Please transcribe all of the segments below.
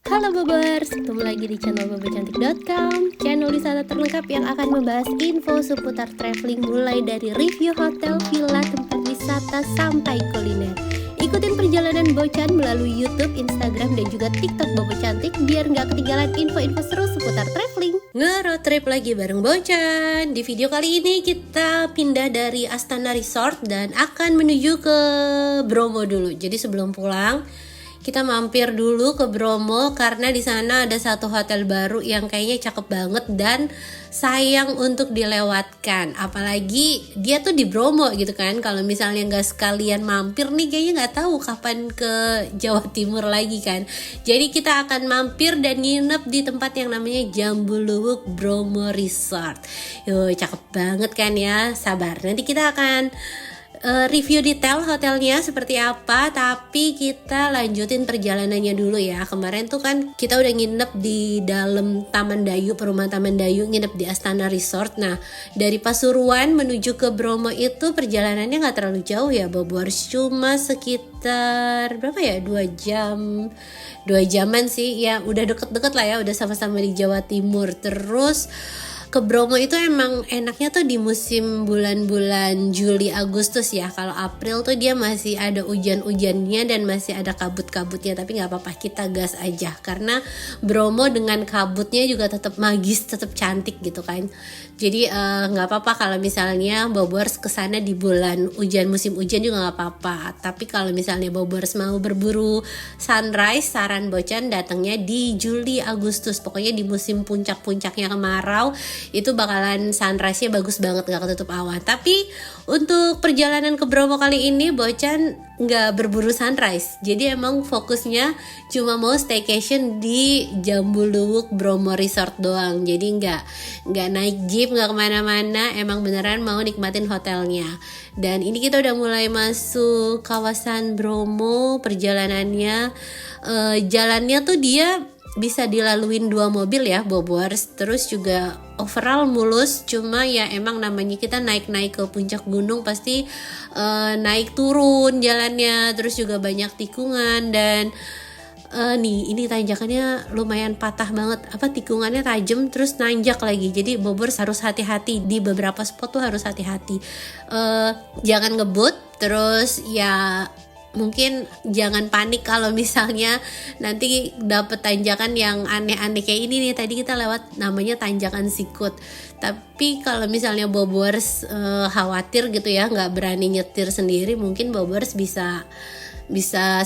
Halo Bobers, ketemu lagi di channel bobocantik.com, channel wisata terlengkap yang akan membahas info seputar traveling mulai dari review hotel, villa, tempat wisata, sampai kuliner. Ikutin perjalanan Bocan melalui YouTube, Instagram, dan juga TikTok Bobo Cantik biar nggak ketinggalan info-info seru seputar traveling. Nge-road trip lagi bareng Bocan. Di video kali ini kita pindah dari Astana Resort dan akan menuju ke Bromo dulu. Jadi sebelum pulang, kita mampir dulu ke Bromo karena di sana ada satu hotel baru yang kayaknya cakep banget dan sayang untuk dilewatkan. Apalagi dia tuh di Bromo gitu kan. Kalau misalnya nggak sekalian mampir nih, kayaknya nggak tahu kapan ke Jawa Timur lagi kan. Jadi kita akan mampir dan nginep di tempat yang namanya Jambuluwuk Bromo Resort. Yo, cakep banget kan ya. Sabar, nanti kita akan review detail hotelnya seperti apa, tapi kita lanjutin perjalanannya dulu ya. Kemarin tuh kan kita udah nginep di dalam Taman Dayu, perumahan Taman Dayu, nginep di Astana Resort. Nah, dari Pasuruan menuju ke Bromo itu perjalanannya nggak terlalu jauh ya, Bobors, cuma sekitar berapa ya, 2 jaman sih ya, udah deket-deket lah ya, udah sama-sama di Jawa Timur. Terus ke Bromo itu emang enaknya tuh di musim bulan-bulan Juli Agustus ya. Kalau April tuh dia masih ada hujan-hujannya dan masih ada kabut-kabutnya, tapi nggak apa-apa, kita gas aja karena Bromo dengan kabutnya juga tetap magis, tetap cantik gitu kan. Jadi nggak apa-apa kalau misalnya Bobors kesana di bulan hujan, musim hujan juga nggak apa-apa. Tapi kalau misalnya Bobors mau berburu sunrise, saran Bocan datangnya di Juli Agustus, pokoknya di musim puncak-puncaknya kemarau. Itu bakalan sunrise-nya bagus banget, gak ketutup awan. Tapi untuk perjalanan ke Bromo kali ini Bocan gak berburu sunrise. Jadi emang fokusnya cuma mau staycation di Jambuluwuk Bromo Resort doang. Jadi gak naik jeep, gak kemana-mana. Emang beneran mau nikmatin hotelnya. Dan ini kita udah mulai masuk kawasan Bromo. Perjalanannya jalannya tuh dia bisa dilaluin 2 mobil ya, Bobors. Terus juga overall mulus, cuma ya emang namanya kita naik-naik ke puncak gunung pasti naik turun jalannya, terus juga banyak tikungan dan nih ini tanjakannya lumayan patah banget, tikungannya tajam terus nanjak lagi. Jadi Bobors harus hati-hati, di beberapa spot tuh harus hati-hati, jangan ngebut. Terus ya mungkin jangan panik kalau misalnya nanti dapet tanjakan yang aneh-aneh kayak ini nih. Tadi kita lewat namanya tanjakan sikut. Tapi kalau misalnya Bobors khawatir gitu ya, nggak berani nyetir sendiri, mungkin Bobors bisa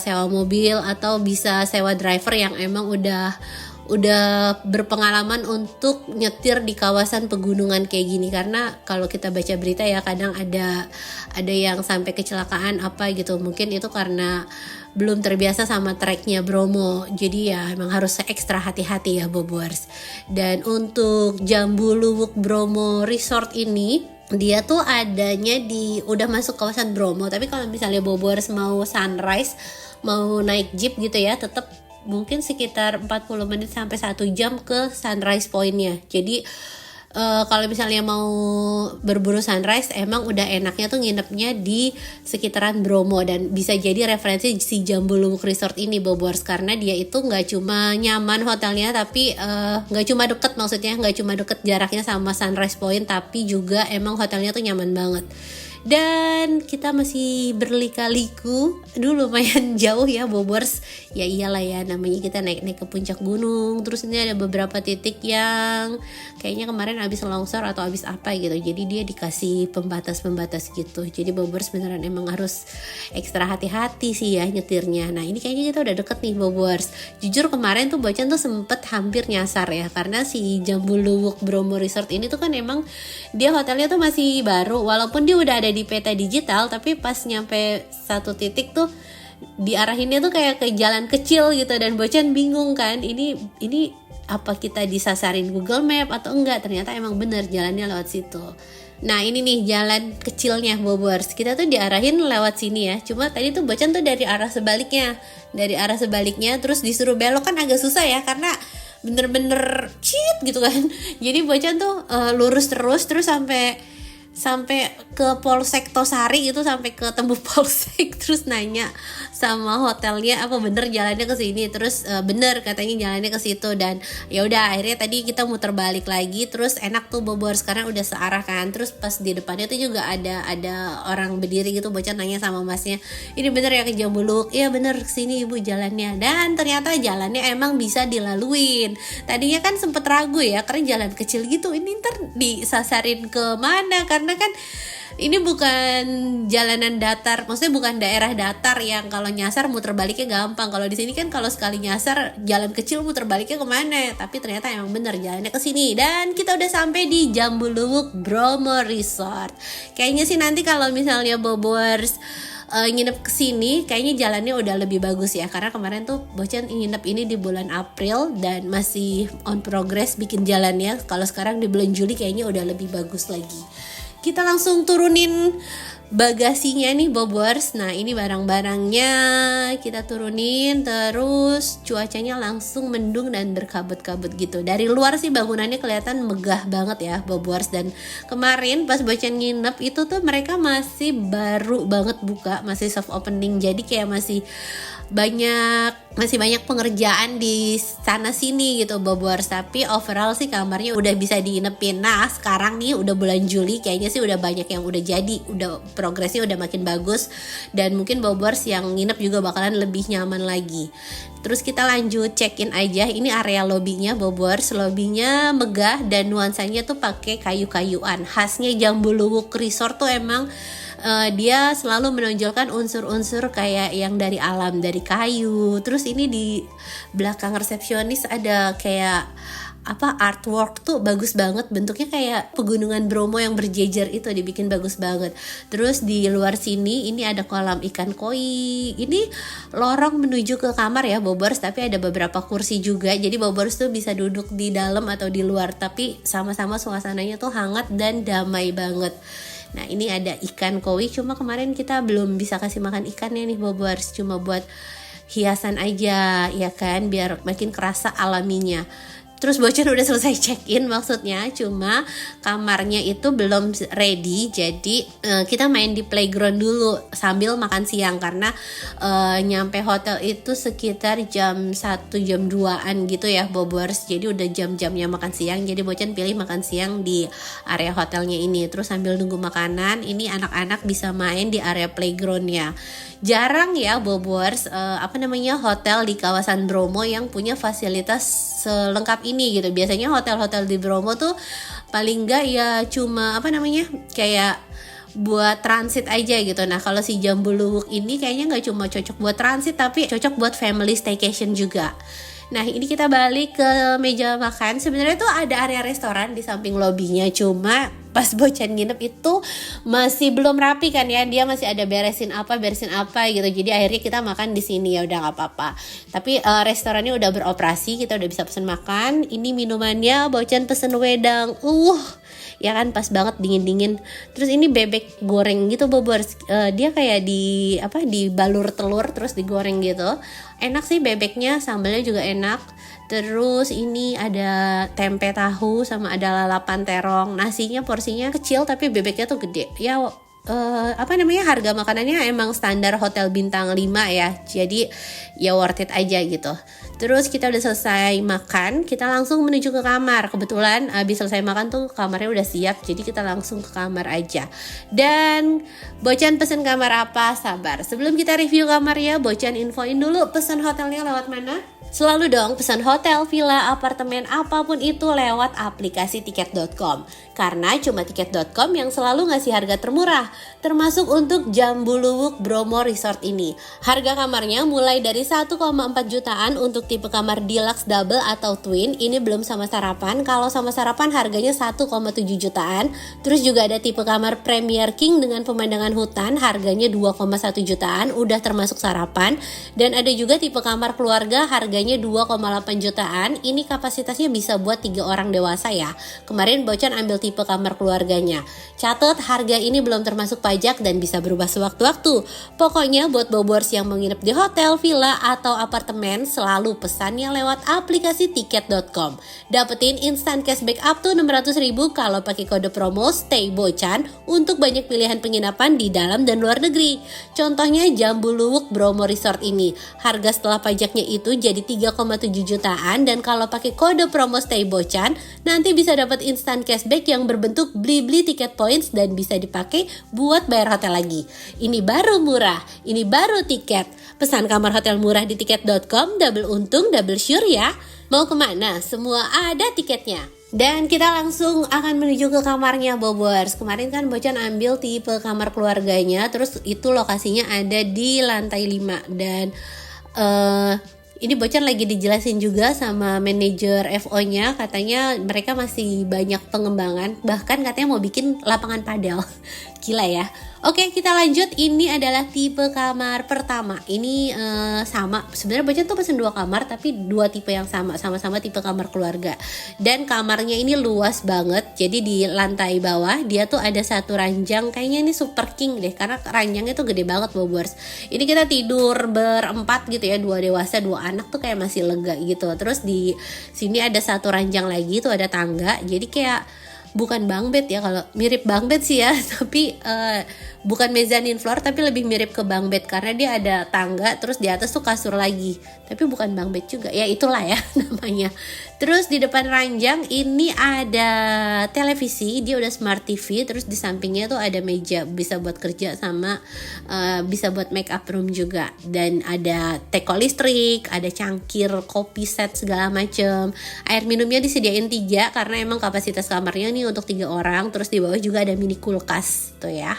sewa mobil atau bisa sewa driver yang emang udah berpengalaman untuk nyetir di kawasan pegunungan kayak gini. Karena kalau kita baca berita ya kadang ada yang sampai kecelakaan apa gitu, mungkin itu karena belum terbiasa sama treknya Bromo. Jadi ya emang harus ekstra hati-hati ya Bobors. Dan untuk Jambuluwuk Bromo Resort ini dia tuh adanya udah masuk kawasan Bromo, tapi kalau misalnya Bobors mau sunrise, mau naik jeep gitu ya, tetap mungkin sekitar 40 menit sampai 1 jam ke sunrise pointnya. Jadi kalau misalnya mau berburu sunrise, emang udah enaknya tuh nginepnya di sekitaran Bromo. Dan bisa jadi referensi si Jambuluwuk Resort ini, Bobors, karena dia itu nggak cuma nyaman hotelnya, tapi nggak cuma deket, maksudnya nggak cuma deket jaraknya sama sunrise point, tapi juga emang hotelnya tuh nyaman banget. Dan kita masih berlika-liku, lumayan jauh ya Bobors. Ya iyalah ya, namanya kita naik-naik ke puncak gunung. Terus ini ada beberapa titik yang kayaknya kemarin abis longsor atau abis apa gitu, jadi dia dikasih pembatas-pembatas gitu. Jadi Bobors beneran emang harus ekstra hati-hati sih ya nyetirnya. Nah ini kayaknya kita udah deket nih Bobors. Jujur kemarin tuh Bocan tuh sempet hampir nyasar ya, karena si Jambuluwuk Bromo Resort ini tuh kan emang dia hotelnya tuh masih baru. Walaupun dia udah ada di peta digital, tapi pas nyampe satu titik tuh diarahinnya tuh kayak ke jalan kecil gitu. Dan Bocan bingung kan, ini apa kita disasarin Google Map atau enggak. Ternyata emang bener jalannya lewat situ. Nah ini nih jalan kecilnya Bobors, kita tuh diarahin lewat sini ya. Cuma tadi tuh Bocan tuh dari arah sebaliknya, terus disuruh belok kan agak susah ya, karena bener-bener cheat gitu kan. Jadi Bocan tuh lurus terus sampai sampai ke Polsek Tosari itu, sampai ketemu Polsek terus nanya sama hotelnya apa bener jalannya ke sini, terus bener katanya jalannya ke situ. Dan ya udah akhirnya tadi kita muter balik lagi, terus enak tuh Bogor sekarang udah searah kan. Terus pas di depannya tuh juga ada orang berdiri gitu, bocah nanya sama masnya, ini bener ya ke Jambuluk? Iya bener, kesini ibu jalannya. Dan ternyata jalannya emang bisa dilaluin. Tadinya kan sempet ragu ya karena jalan kecil gitu, ini ntar disasarin ke mana, karena kan ini bukan jalanan datar, maksudnya bukan daerah datar yang kalau nyasar muter baliknya gampang. Kalau di sini kan kalau sekali nyasar jalan kecil muter baliknya kemana? Tapi ternyata emang bener jalannya ke sini. Dan kita udah sampai di Jambuluwuk Bromo Resort. Kayaknya sih nanti kalau misalnya Bobors nginep kesini kayaknya jalannya udah lebih bagus ya, karena kemarin tuh Bocan nginep ini di bulan April dan masih on progress bikin jalannya. Kalau sekarang di bulan Juli kayaknya udah lebih bagus lagi. Kita langsung turunin bagasinya nih Bobors. Nah ini barang-barangnya kita turunin, terus cuacanya langsung mendung dan berkabut-kabut gitu. Dari luar sih bangunannya kelihatan megah banget ya Bobors. Dan kemarin pas Bocan nginep itu tuh mereka masih baru banget buka, masih soft opening, jadi kayak masih banyak pengerjaan di sana sini gitu Bobors. Tapi overall sih kamarnya udah bisa diinepin. Nah sekarang nih udah bulan Juli, kayaknya sih udah banyak yang udah jadi, udah progresnya udah makin bagus, dan mungkin Bobors yang nginep juga bakalan lebih nyaman lagi. Terus kita lanjut check-in aja. Ini area lobbynya Bobors. Lobbynya megah dan nuansanya tuh pakai kayu-kayuan. Khasnya Jambuluwuk Resort tuh emang dia selalu menonjolkan unsur-unsur kayak yang dari alam, dari kayu. Terus ini di belakang resepsionis ada kayak artwork tuh bagus banget, bentuknya kayak pegunungan Bromo yang berjejer itu dibikin bagus banget. Terus di luar sini ini ada kolam ikan koi. Ini lorong menuju ke kamar ya Bobors, tapi ada beberapa kursi juga, jadi Bobors tuh bisa duduk di dalam atau di luar, tapi sama-sama suasananya tuh hangat dan damai banget. Nah ini ada ikan koi, cuma kemarin kita belum bisa kasih makan ikannya nih Bobors, cuma buat hiasan aja ya kan, biar makin kerasa alaminya. Terus Bocan udah selesai check-in maksudnya, cuma kamarnya itu belum ready, jadi kita main di playground dulu sambil makan siang, karena nyampe hotel itu sekitar jam 1 jam 2an gitu ya Bobors, jadi udah jam-jamnya makan siang. Jadi Bocan pilih makan siang di area hotelnya ini, terus sambil nunggu makanan ini anak-anak bisa main di area playgroundnya. Jarang ya Bobors hotel di kawasan Bromo yang punya fasilitas selengkap ini gitu. Biasanya hotel-hotel di Bromo tuh paling enggak ya cuma kayak buat transit aja gitu. Nah kalau si Jambuluwuk ini kayaknya nggak cuma cocok buat transit, tapi cocok buat family staycation juga. Nah ini kita balik ke meja makan. Sebenarnya tuh ada area restoran di samping lobbynya, cuma pas Bocan nginep itu masih belum rapi kan ya, dia masih ada beresin apa gitu. Jadi akhirnya kita makan di sini, ya udah nggak apa-apa. Tapi restorannya udah beroperasi, kita udah bisa pesen makan. Ini minumannya Bocan pesen wedang, ya kan pas banget dingin-dingin. Terus ini bebek goreng gitu Bobors, dia kayak dibalur telur terus digoreng gitu. Enak sih bebeknya, sambalnya juga enak. Terus ini ada tempe tahu sama ada lalapan terong. Nasinya porsinya kecil tapi bebeknya tuh gede. Ya harga makanannya emang standar hotel bintang 5 ya. Jadi ya worth it aja gitu. Terus kita udah selesai makan, kita langsung menuju ke kamar. Kebetulan abis selesai makan tuh kamarnya udah siap, jadi kita langsung ke kamar aja. Dan Bocan pesen kamar apa? Sabar, sebelum kita review kamarnya, Bocan infoin dulu pesan hotelnya lewat mana? Selalu dong pesan hotel, villa, apartemen, apapun itu lewat aplikasi tiket.com. Karena cuma tiket.com yang selalu ngasih harga termurah, termasuk untuk Jambuluwuk Bromo Resort ini. Harga kamarnya mulai dari 1,4 jutaan untuk tipe kamar deluxe double atau twin. Ini belum sama sarapan. Kalau sama sarapan harganya 1,7 jutaan. Terus juga ada tipe kamar Premier King dengan pemandangan hutan, harganya 2,1 jutaan, udah termasuk sarapan. Dan ada juga tipe kamar keluarga, harganya harganya 2,8 jutaan. Ini kapasitasnya bisa buat 3 orang dewasa ya. Kemarin Bocan ambil tipe kamar keluarganya. Catat, harga ini belum termasuk pajak dan bisa berubah sewaktu-waktu. Pokoknya buat bobors yang menginap di hotel, villa, atau apartemen, selalu pesannya lewat aplikasi tiket.com. Dapetin instant cashback up to 600.000 kalau pakai kode promo Stay Bocan untuk banyak pilihan penginapan di dalam dan luar negeri. Contohnya Jambu Luwuk Bromo Resort ini. Harga setelah pajaknya itu jadi 3,7 jutaan dan kalau pakai kode promo Stay Bocan nanti bisa dapat instant cashback yang berbentuk beli-beli tiket points dan bisa dipakai buat bayar hotel lagi. Ini baru murah, ini baru tiket. Pesan kamar hotel murah di tiket.com, double untung, double sure ya. Mau kemana? Semua ada tiketnya. Dan kita langsung akan menuju ke kamarnya Bobors. Kemarin kan Bocan ambil tipe kamar keluarganya, terus itu lokasinya ada di lantai 5. Dan ini Bocan lagi dijelasin juga sama manajer FO-nya, katanya mereka masih banyak pengembangan, bahkan katanya mau bikin lapangan padel. Gila ya. Oke, kita lanjut. Ini adalah tipe kamar pertama. Ini sama. Sebenarnya Bocan tuh pesen 2 kamar, tapi 2 tipe yang sama-sama tipe kamar keluarga. Dan kamarnya ini luas banget. Jadi di lantai bawah dia tuh ada satu ranjang. Kayaknya ini super king deh, karena ranjangnya tuh gede banget Bobors. Ini kita tidur berempat gitu ya, 2 dewasa, 2 anak tuh kayak masih lega gitu. Terus di sini ada satu ranjang lagi tuh, ada tangga. Jadi kayak bukan bunk bed ya, kalau mirip bunk bed sih ya, tapi bukan mezzanine floor, tapi lebih mirip ke bunk bed karena dia ada tangga, terus di atas tuh kasur lagi, tapi bukan bunk bed juga ya, itulah ya namanya. Terus di depan ranjang ini ada televisi, dia udah smart TV, terus di sampingnya tuh ada meja bisa buat kerja sama bisa buat make up room juga, dan ada teko listrik, ada cangkir kopi set segala macem. Air minumnya disediain 3 karena emang kapasitas kamarnya nih untuk 3 orang. Terus di bawah juga ada mini kulkas tuh ya.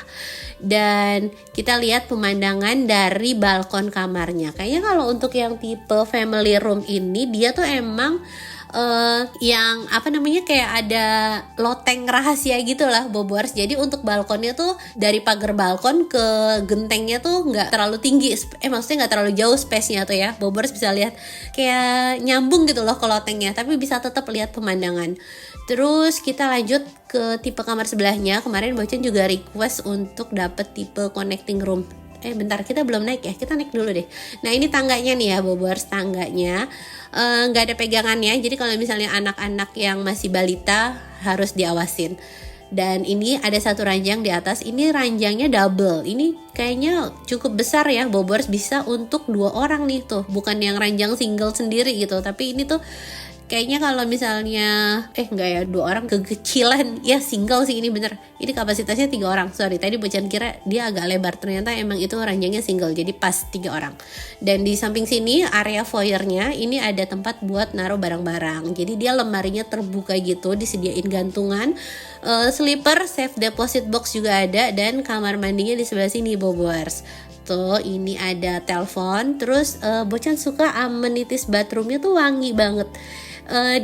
Dan kita lihat pemandangan dari balkon kamarnya. Kayaknya kalau untuk yang tipe family room ini dia tuh emang yang apa namanya, kayak ada loteng rahasia gitu lah Bobors. Jadi untuk balkonnya tuh dari pagar balkon ke gentengnya tuh nggak terlalu tinggi, maksudnya nggak terlalu jauh space-nya tuh ya. Bobors bisa lihat kayak nyambung gitu loh ke lotengnya, tapi bisa tetap lihat pemandangan. Terus kita lanjut ke tipe kamar sebelahnya. Kemarin Bocan juga request untuk dapet tipe connecting room. Bentar, kita belum naik ya, kita naik dulu deh. Nah ini tangganya nih ya Bobors, tangganya nggak ada pegangannya, jadi kalau misalnya anak-anak yang masih balita harus diawasin. Dan ini ada satu ranjang di atas, ini ranjangnya double, ini kayaknya cukup besar ya Bobors, bisa untuk 2 orang nih tuh, bukan yang ranjang single sendiri gitu, tapi ini tuh kayaknya kalau misalnya enggak ya, 2 orang kekecilan ya, single sih ini bener. Ini kapasitasnya 3 orang. Sorry, tadi Bocan kira dia agak lebar, ternyata emang itu ranjangnya single, jadi pas 3 orang. Dan di samping sini area foyernya ini ada tempat buat naruh barang-barang. Jadi dia lemarinya terbuka gitu, disediain gantungan, slipper, safe deposit box juga ada, dan kamar mandinya di sebelah sini Bobors. Tuh, ini ada telepon. Terus Bocan suka amenities bathroomnya tuh wangi banget.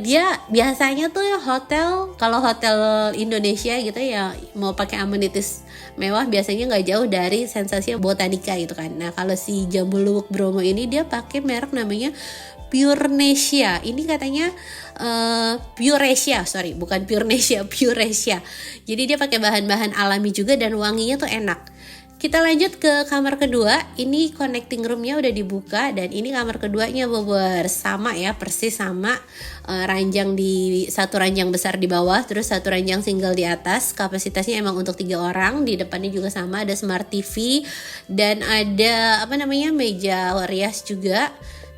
Dia biasanya tuh hotel, kalau hotel Indonesia gitu ya, mau pakai amenities mewah biasanya nggak jauh dari Sensasi Botanica gitu kan. Nah kalau si Jambu Luwuk Bromo ini dia pakai merek namanya Purenesia. Ini katanya Puresia, bukan Purenesia, Puresia. Jadi dia pakai bahan-bahan alami juga dan wanginya tuh enak. Kita lanjut ke kamar kedua. Ini connecting roomnya udah dibuka, dan ini kamar keduanya Bobors. Sama ya, persis sama, ranjang di satu ranjang besar di bawah, terus satu ranjang single di atas. Kapasitasnya emang untuk 3 orang. Di depannya juga sama, ada smart TV dan ada meja rias juga.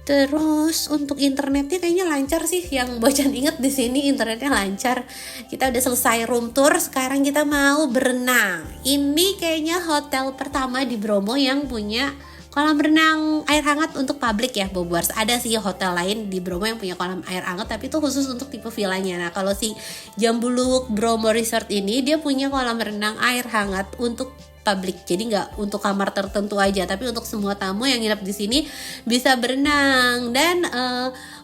Terus untuk internetnya kayaknya lancar sih, yang Bocan inget di sini internetnya lancar. Kita udah selesai room tour, sekarang kita mau berenang. Ini kayaknya hotel pertama di Bromo yang punya kolam renang air hangat untuk publik ya Bobors. Ada sih hotel lain di Bromo yang punya kolam air hangat, tapi itu khusus untuk tipe villanya. Nah kalau si Jambu Luwuk Bromo Resort ini dia punya kolam renang air hangat untuk publik, jadi nggak untuk kamar tertentu aja, tapi untuk semua tamu yang nginep di sini bisa berenang. Dan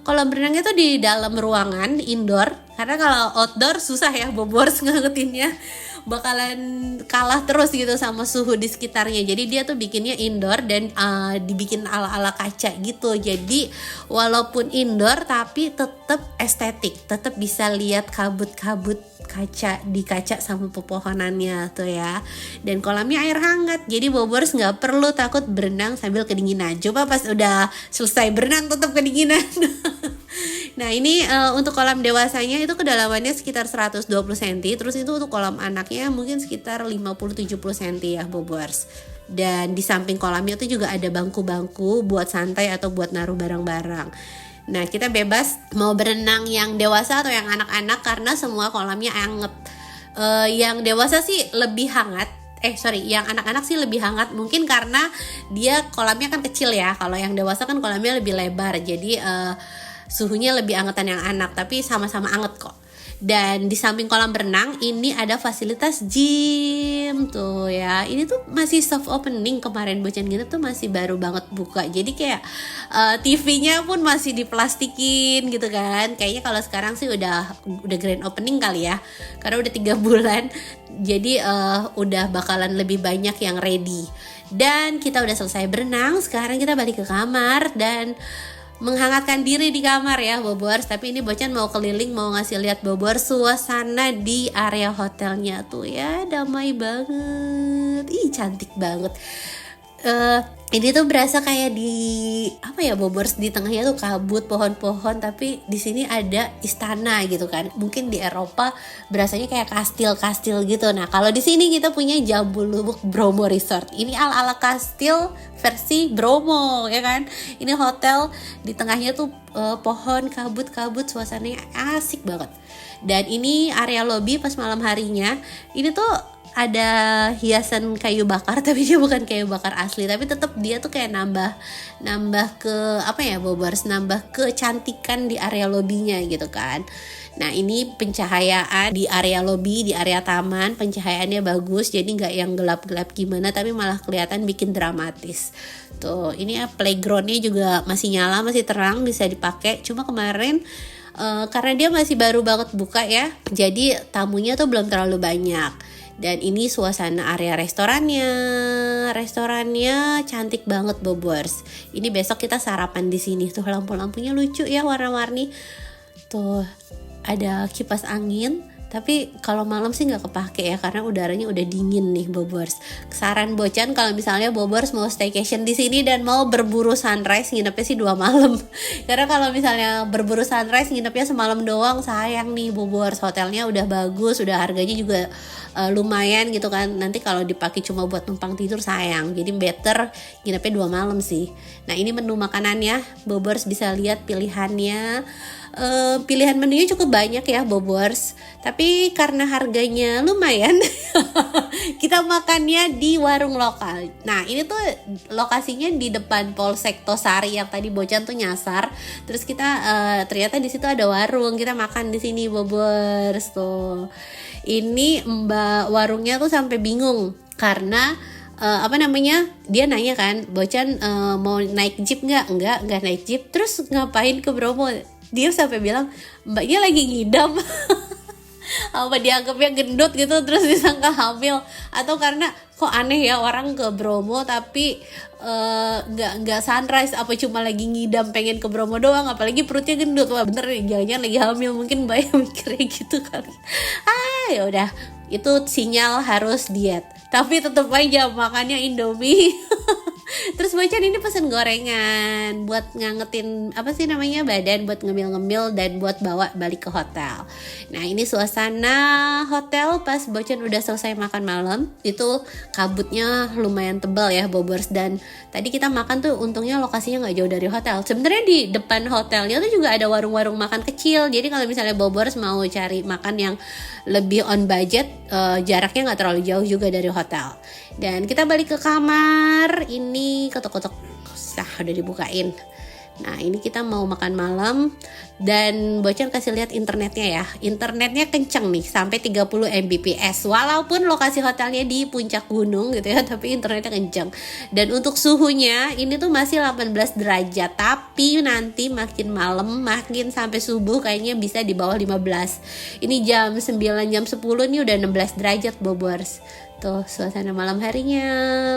kolam berenangnya tuh di dalam ruangan indoor, karena kalau outdoor susah ya Bobors ngangetinnya. bakalan kalah terus gitu sama suhu di sekitarnya. Jadi dia tuh bikinnya indoor dan dibikin ala-ala kaca gitu. Jadi walaupun indoor tapi tetap estetik, tetap bisa lihat kabut-kabut di kaca sama pepohonannya tuh ya. Dan kolamnya air hangat, jadi Bobors nggak perlu takut berenang sambil kedinginan. Coba pas udah selesai berenang tetap kedinginan. Nah ini untuk kolam dewasanya itu kedalamannya sekitar 120 cm. Terus itu untuk kolam anaknya mungkin sekitar 50-70 cm ya Bobors. Dan di samping kolamnya itu juga ada bangku-bangku buat santai atau buat naruh barang-barang. Nah kita bebas mau berenang yang dewasa atau yang anak-anak karena semua kolamnya anget. Yang dewasa sih lebih hangat. Yang anak-anak sih lebih hangat. Mungkin karena dia kolamnya kan kecil ya. Kalau yang dewasa kan kolamnya lebih lebar. Jadi suhunya lebih angetan yang anak. Tapi sama-sama anget kok. Dan di samping kolam berenang ini ada fasilitas gym tuh ya. Ini tuh masih soft opening, kemarin Bocan Nginep tuh masih baru banget buka. Jadi kayak TV-nya pun masih diplastikin gitu kan. Kayaknya kalau sekarang sih udah grand opening kali ya. Karena udah 3 bulan. Jadi udah bakalan lebih banyak yang ready. Dan kita udah selesai berenang, sekarang kita balik ke kamar dan menghangatkan diri di kamar ya Bobors. Tapi ini Bocan mau keliling, mau ngasih lihat Bobors suasana di area hotelnya tuh ya, damai banget, cantik banget. Ini tuh berasa kayak di Bobors, di tengahnya tuh kabut, pohon-pohon, tapi di sini ada istana gitu kan. Mungkin di Eropa berasanya kayak kastil-kastil gitu. Nah kalau di sini kita punya Jambu Lubuk Bromo Resort. Ini ala-ala kastil versi Bromo ya kan. Ini hotel di tengahnya tuh pohon, kabut-kabut, suasananya asik banget. Dan ini area lobby pas malam harinya. Ini tuh ada hiasan kayu bakar, tapi dia bukan kayu bakar asli, tapi tetap dia tuh kayak nambah ke Bobors, nambah kecantikan di area lobbynya gitu kan. Nah ini pencahayaan di area lobby, di area taman, pencahayaannya bagus, jadi nggak yang gelap-gelap gimana, tapi malah kelihatan bikin dramatis. Tuh ini playgroundnya juga masih nyala, masih terang, bisa dipakai. Cuma kemarin karena dia masih baru banget buka ya, jadi tamunya tuh belum terlalu banyak. Dan ini suasana area restorannya cantik banget Bobors. Ini besok kita sarapan di sini. Tuh lampu-lampunya lucu ya, warna-warni. Tuh ada kipas angin. Tapi kalau malam sih nggak kepake ya, karena udaranya udah dingin nih Bobors. Saran Bocan kalau misalnya Bobors mau staycation di sini dan mau berburu sunrise, nginepnya sih 2 malam. Karena kalau misalnya berburu sunrise nginepnya semalam doang, sayang nih Bobors. Hotelnya udah bagus, udah harganya juga lumayan gitu kan. Nanti kalau dipakai cuma buat numpang tidur sayang. Jadi better nginepnya 2 malam sih. Nah ini menu makanannya, Bobors bisa lihat pilihannya. Pilihan menunya cukup banyak ya Bobors, tapi karena harganya lumayan kita makannya di warung lokal. Nah ini tuh lokasinya di depan Polsek Tosari yang tadi Bocan tuh nyasar. Terus kita ternyata di situ ada warung, kita makan di sini Bobors tuh. Ini mbak warungnya tuh sampai bingung karena dia nanya kan, Bocan mau naik jeep nggak naik jeep, terus ngapain ke Bromo. Dia sampai bilang mbaknya lagi ngidam. Apa dianggapnya gendut gitu terus disangka hamil, atau karena kok aneh ya orang ke Bromo tapi nggak sunrise, apa cuma lagi ngidam pengen ke Bromo doang, apalagi perutnya gendut. Wah bener nih, jangan-jangan lagi hamil, mungkin mbaknya mikirnya gitu kali. Ya udah, itu sinyal harus diet, tapi tetap aja makannya Indomie. Terus Bocan ini pesen gorengan buat ngangetin badan, buat ngemil-ngemil dan buat bawa balik ke hotel. Nah ini suasana hotel pas Bocan udah selesai makan malam. Itu kabutnya lumayan tebal ya Bobors. Dan tadi kita makan tuh untungnya lokasinya gak jauh dari hotel. Sebenarnya di depan hotelnya tuh juga ada warung-warung makan kecil. Jadi kalau misalnya Bobors mau cari makan yang lebih on budget, jaraknya gak terlalu jauh juga dari hotel. Dan kita balik ke kamar. Ini ketok-ketok udah dibukain. Nah ini kita mau makan malam dan Bocan kasih lihat internetnya ya. Internetnya kenceng nih sampai 30 Mbps. Walaupun lokasi hotelnya di puncak gunung gitu ya, tapi internetnya kenceng. Dan untuk suhunya ini tuh masih 18 derajat. Tapi nanti makin malam, makin sampai subuh kayaknya bisa di bawah 15. Ini jam 9, jam 10 nih udah 16 derajat Bobors. Tuh suasana malam harinya.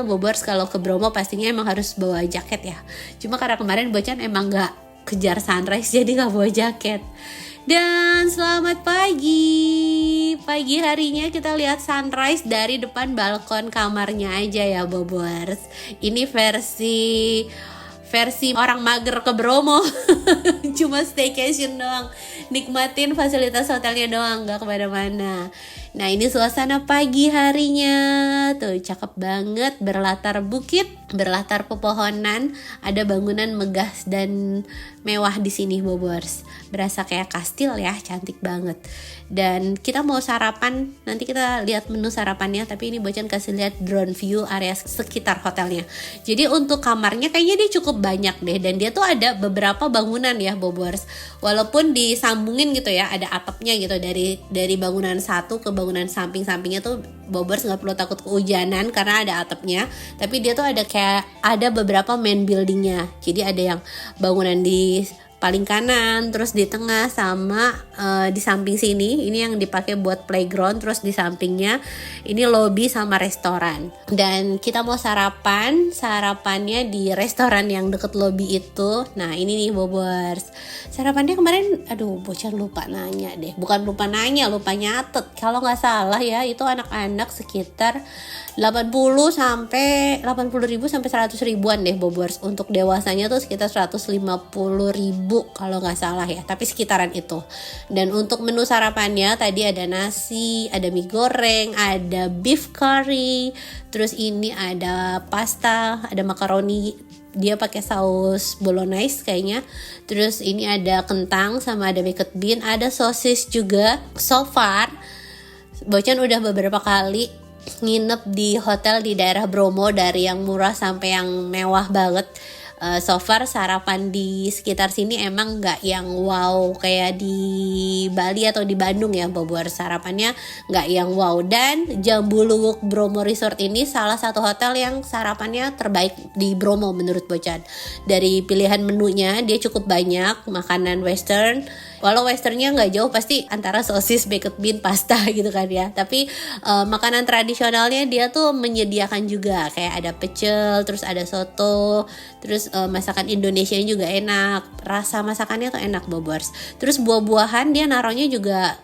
Bobors kalau ke Bromo pastinya emang harus bawa jaket ya. Cuma karena kemarin Bocan emang gak kejar sunrise jadi gak bawa jaket. Dan selamat pagi. Pagi harinya kita lihat sunrise dari depan balkon kamarnya aja ya Bobors. Ini versi orang mager ke Bromo. Cuma staycation doang, nikmatin fasilitas hotelnya doang, gak kemana-mana. Nah ini suasana pagi harinya, tuh cakep banget, berlatar bukit, berlatar pepohonan, ada bangunan megah dan mewah di sini Bobors. Berasa kayak kastil ya, cantik banget. Dan kita mau sarapan, nanti kita lihat menu sarapannya, tapi ini Bocan kasih lihat drone view area sekitar hotelnya. Jadi untuk kamarnya kayaknya dia cukup banyak deh, dan dia tuh ada beberapa bangunan ya Bobors. Walaupun disambungin gitu ya, ada atapnya gitu dari bangunan satu ke bangunan samping-sampingnya tuh Bobors nggak perlu takut kehujanan karena ada atapnya. Tapi dia tuh ada kayak ada beberapa main buildingnya. Jadi ada yang bangunan di paling kanan, terus di tengah sama di samping sini ini yang dipakai buat playground, terus di sampingnya ini lobby sama restoran. Dan kita mau sarapannya di restoran yang deket lobby itu. Nah ini nih Bobors, sarapannya kemarin Bocan lupa nanya deh, bukan lupa nanya, lupa nyatet. Kalau nggak salah ya itu anak-anak sekitar 80 ribu sampai 100 ribuan deh Bobors. Untuk dewasanya tuh sekitar 150 ribu kalau nggak salah ya, tapi sekitaran itu. Dan untuk menu sarapannya tadi ada nasi, ada mie goreng, ada beef curry, terus ini ada pasta, ada makaroni, dia pakai saus bolognese kayaknya. Terus ini ada kentang sama ada baked bean, ada sosis juga. So far Bocan udah beberapa kali nginep di hotel di daerah Bromo, dari yang murah sampai yang mewah banget. So far sarapan di sekitar sini emang gak yang wow kayak di Bali atau di Bandung ya Bobor. Sarapannya gak yang wow. Dan Jambuluwuk Bromo Resort ini salah satu hotel yang sarapannya terbaik di Bromo menurut Bocan. Dari pilihan menunya dia cukup banyak, makanan western. Walau westernnya nggak jauh, pasti antara sosis, baked bean, pasta gitu kan ya. Tapi makanan tradisionalnya dia tuh menyediakan juga kayak ada pecel, terus ada soto, terus masakan Indonesia juga enak. Rasa masakannya tuh enak Bobors. Terus buah-buahan dia naruhnya juga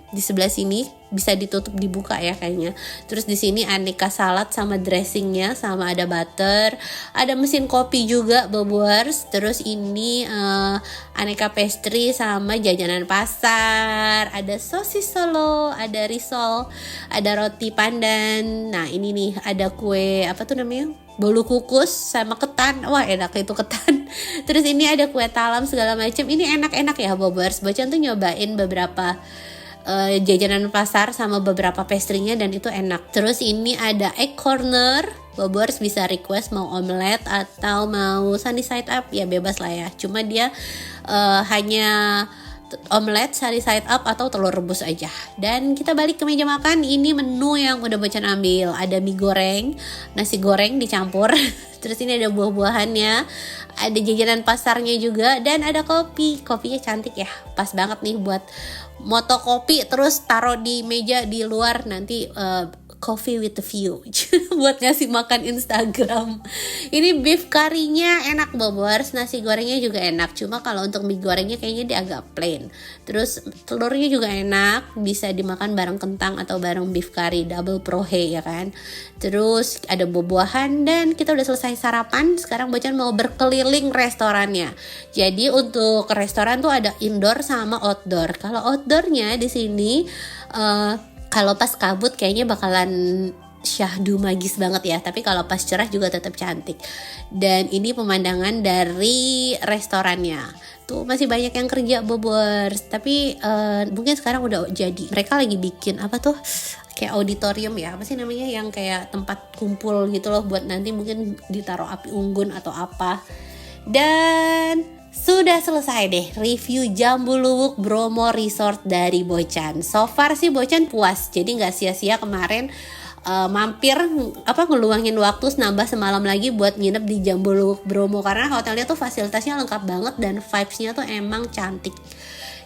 di sebelah sini bisa ditutup dibuka ya kayaknya. Terus di sini aneka salad sama dressingnya, sama ada butter, ada mesin kopi juga Bobors. Terus ini aneka pastry sama jajanan pasar, ada sosis Solo, ada risol, ada roti pandan. Nah ini nih ada kue bolu kukus sama ketan. Wah enak itu ketan. Terus ini ada kue talam segala macam. Ini enak-enak ya Bobors. Bocan tuh nyobain beberapa jajanan pasar sama beberapa pastry-nya dan itu enak. Terus ini ada egg corner. Bobors bisa request mau omelet atau mau sunny side up, ya bebas lah ya. Cuma dia hanya omelet, sunny side up atau telur rebus aja. Dan kita balik ke meja makan. Ini menu yang udah Bocan ambil. Ada mie goreng, nasi goreng dicampur. Terus ini ada buah-buahannya, ada jajanan pasarnya juga, dan ada kopi. Kopinya cantik ya, pas banget nih buat moto kopi terus taruh di meja di luar nanti coffee with the view buat ngasih makan Instagram. Ini beef curry-nya enak Bobors, nasi gorengnya juga enak. Cuma kalau untuk mie gorengnya kayaknya dia agak plain. Terus telurnya juga enak, bisa dimakan bareng kentang atau bareng beef curry, double prohe ya kan. Terus ada buah-buahan dan kita udah selesai sarapan. Sekarang Bocan mau berkeliling restorannya. Jadi untuk restoran tuh ada indoor sama outdoor. Kalau outdoornya di sini kalau pas kabut kayaknya bakalan syahdu magis banget ya. Tapi kalau pas cerah juga tetap cantik. Dan ini pemandangan dari restorannya. Tuh masih banyak yang kerja Bobors. Tapi mungkin sekarang udah jadi. Mereka lagi bikin kayak auditorium ya. Apa sih namanya, yang kayak tempat kumpul gitu loh. Buat nanti mungkin ditaruh api unggun atau apa. Dan sudah selesai deh review Jambu Luwuk Bromo Resort dari Bocan. So far sih Bocan puas, jadi nggak sia-sia kemarin mampir ngeluangin waktu nambah semalam lagi buat nginep di Jambu Luwuk Bromo, karena hotelnya tuh fasilitasnya lengkap banget dan vibes-nya tuh emang cantik.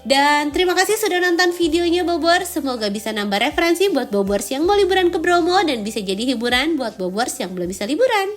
Dan terima kasih sudah nonton videonya Bobor. Semoga bisa nambah referensi buat Bobors yang mau liburan ke Bromo dan bisa jadi hiburan buat Bobors yang belum bisa liburan.